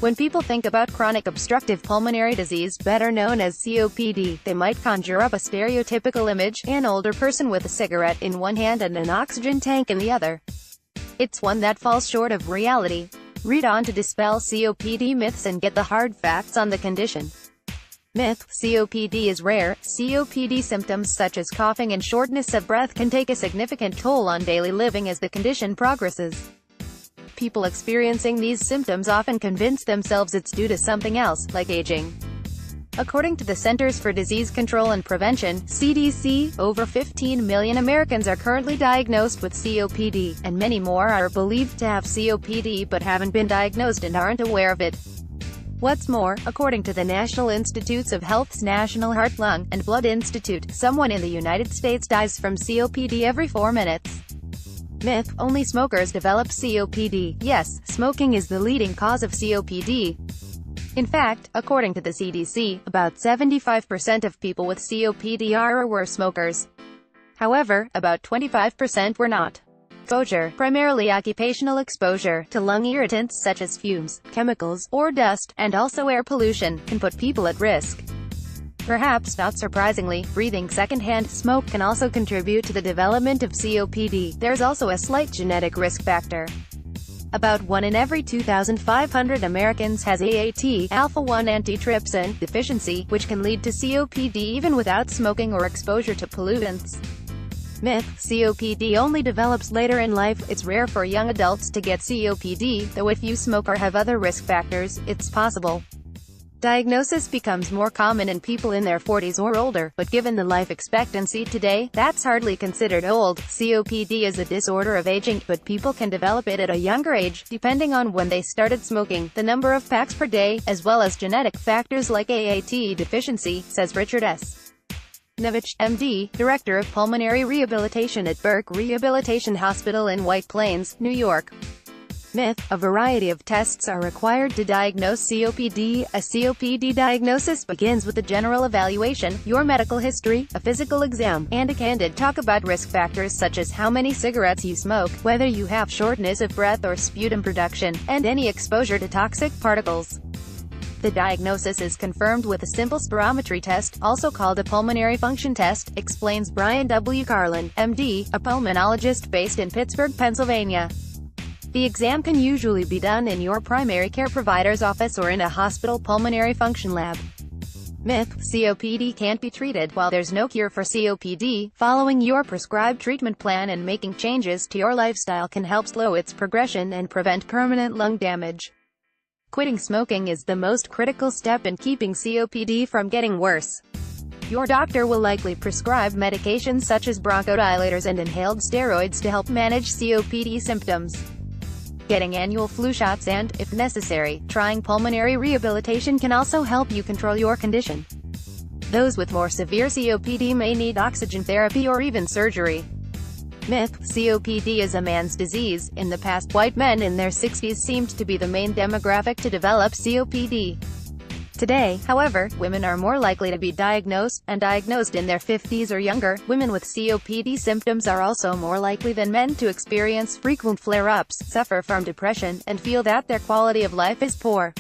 When people think about chronic obstructive pulmonary disease, better known as COPD, they might conjure up a stereotypical image: an older person with a cigarette in one hand and an oxygen tank in the other. It's one that falls short of reality. Read on to dispel COPD myths and get the hard facts on the condition. Myth: COPD is rare. COPD symptoms such as coughing and shortness of breath can take a significant toll on daily living as the condition progresses. People experiencing these symptoms often convince themselves it's due to something else, like aging. According to the Centers for Disease Control and Prevention, CDC, over 15 million Americans are currently diagnosed with COPD, and many more are believed to have COPD but haven't been diagnosed and aren't aware of it. What's more, according to the National Institutes of Health's National Heart, Lung, and Blood Institute, someone in the United States dies from COPD every 4 minutes. Myth: only smokers develop COPD. Yes, smoking is the leading cause of COPD. In fact, according to the CDC, about 75% of people with COPD are or were smokers. However, about 25% were not. Exposure, primarily occupational exposure, to lung irritants such as fumes, chemicals, or dust, and also air pollution, can put people at risk. Perhaps not surprisingly, breathing secondhand smoke can also contribute to the development of COPD. There's also a slight genetic risk factor. About 1 in every 2,500 Americans has AAT, alpha-1 antitrypsin, deficiency, which can lead to COPD even without smoking or exposure to pollutants. Myth: COPD only develops later in life. It's rare for young adults to get COPD, though if you smoke or have other risk factors, it's possible. Diagnosis becomes more common in people in their 40s or older, but given the life expectancy today, that's hardly considered old. COPD is a disorder of aging, but people can develop it at a younger age, depending on when they started smoking, the number of packs per day, as well as genetic factors like AAT deficiency, says Richard S. Nevich, MD, Director of Pulmonary Rehabilitation at Burke Rehabilitation Hospital in White Plains, New York. Myth: a variety of tests are required to diagnose COPD. A COPD diagnosis begins with a general evaluation, your medical history, a physical exam, and a candid talk about risk factors such as how many cigarettes you smoke, whether you have shortness of breath or sputum production, and any exposure to toxic particles. The diagnosis is confirmed with a simple spirometry test, also called a pulmonary function test, explains Brian W. Carlin, MD, a pulmonologist based in Pittsburgh, Pennsylvania. The exam can usually be done in your primary care provider's office or in a hospital pulmonary function lab. Myth: COPD can't be treated. While there's no cure for COPD, following your prescribed treatment plan and making changes to your lifestyle can help slow its progression and prevent permanent lung damage. Quitting smoking is the most critical step in keeping COPD from getting worse. Your doctor will likely prescribe medications such as bronchodilators and inhaled steroids to help manage COPD symptoms. Getting annual flu shots and, if necessary, trying pulmonary rehabilitation can also help you control your condition. Those with more severe COPD may need oxygen therapy or even surgery. Myth: COPD is a man's disease. In the past, white men in their 60s seemed to be the main demographic to develop COPD. Today, however, women are more likely to be diagnosed in their 50s or younger. Women with COPD symptoms are also more likely than men to experience frequent flare-ups, suffer from depression, and feel that their quality of life is poor.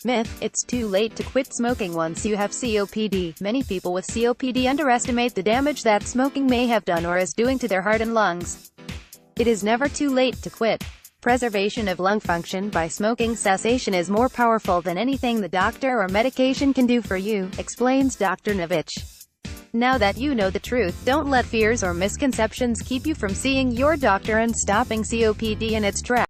Myth: it's too late to quit smoking once you have COPD. Many people with COPD underestimate the damage that smoking may have done or is doing to their heart and lungs. It is never too late to quit. Preservation of lung function by smoking cessation is more powerful than anything the doctor or medication can do for you, explains Dr. Nevich. Now that you know the truth, don't let fears or misconceptions keep you from seeing your doctor and stopping COPD in its tracks.